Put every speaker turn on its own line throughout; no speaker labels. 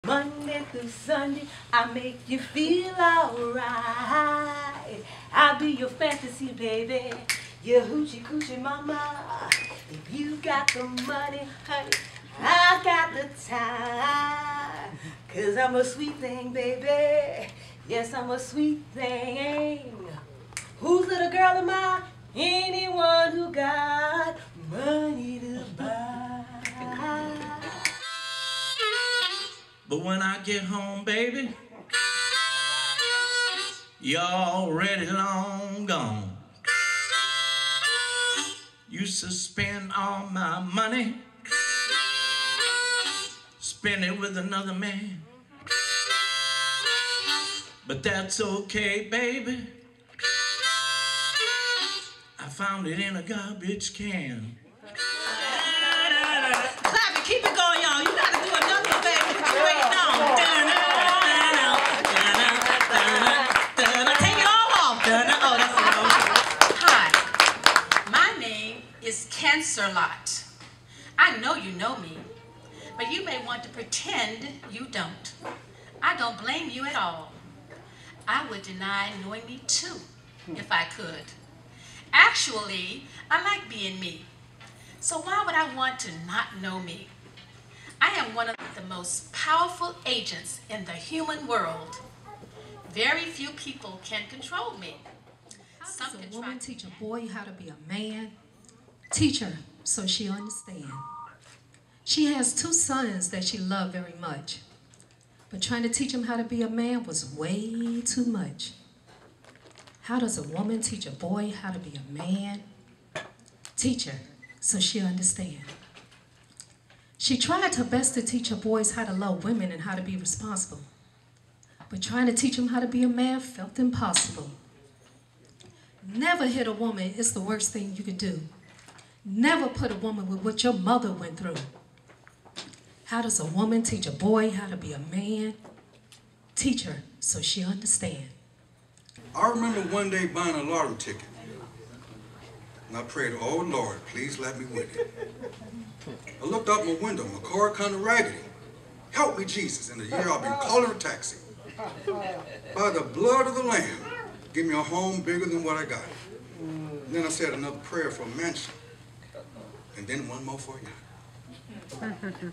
Monday through Sunday, I make you feel alright. I'll be your fantasy, baby, your hoochie coochie mama. If you got the money, honey, I got the time. 'Cause I'm a sweet thing, baby. Yes, I'm a sweet thing. Whose little girl am I? Anyone who got money to buy.
But when I get home, baby, you're already long gone. Used to spend all my money, spend it with another man. But that's okay, baby. I found it in a garbage can.
Clap it, keep it going, y'all. You gotta do another thing. Wait, no. Take it all off. Oh, that's it.
Hi, my name is Cancer-Lot. I know you know me, but you may want to pretend you don't. I don't blame you at all. I would deny knowing me too, if I could. Actually, I like being me. So why would I want to not know me? I am one of the most powerful agents in the human world. Very few people can control me.
How does a woman teach a boy how to be a man? Teach her so she'll understand. She has 2 sons that she loved very much, but trying to teach them how to be a man was way too much. How does a woman teach a boy how to be a man? Teach her so she'll understand. She tried her best to teach her boys how to love women and how to be responsible, but trying to teach them how to be a man felt impossible. Never hit a woman is the worst thing you can do. Never put a woman with what your mother went through. How does a woman teach a boy how to be a man? Teach her so she'll understand.
I remember one day buying a lottery ticket. And I prayed, oh Lord, please let me win it. I looked out my window, my car kind of raggedy. Help me, Jesus, in the year I've been calling a taxi. By the blood of the Lamb, give me a home bigger than what I got. And then I said another prayer for a mansion. And then one more for a yacht.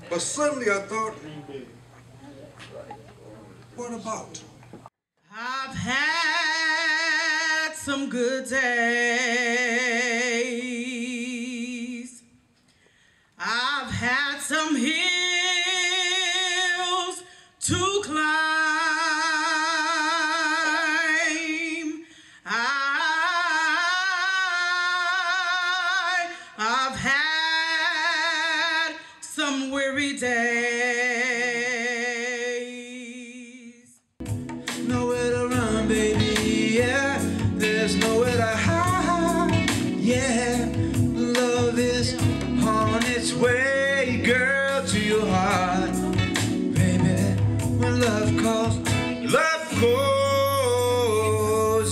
But suddenly I thought, what about?
I've had some good days. I've had some hills to climb. I've had some weary days.
Nowhere to run, baby, yeah. There's nowhere to hide, yeah. Love is on its way, girl, to your heart. Baby, when love calls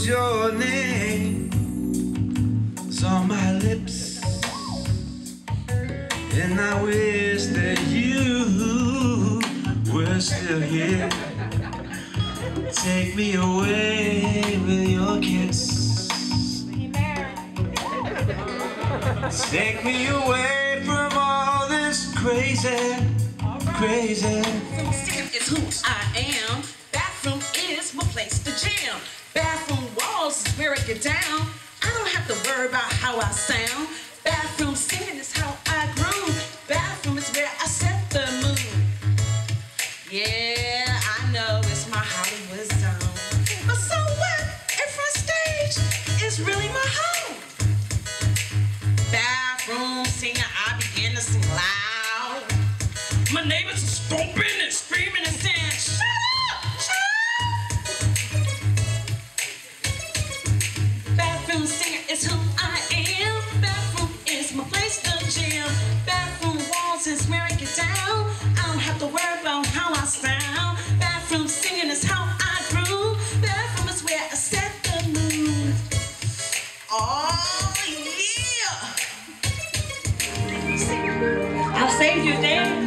your name. It's on my lips, and I wish that you were still here. Take me away with your kiss. Take me away from all this crazy.
Bathroom is who I am. Bathroom is my place to jam. Bathroom walls is where I get down. I don't have to worry about how I sound. Bathroom singing is how I groove. Bathroom is where I set the mood. Yeah, I know it's my Hollywood zone. But so what? If front stage is really my home. Bathroom singer, I begin to sing loud. My neighbors are stomping and screaming and saying, shut up, shut up. Bathroom singer is who I am. Bathroom is my place to jam. Bathroom walls is where I get down. I don't have to worry about how I sound. Bathroom singing is how I groove. Bathroom is where I set the mood. saved your dad.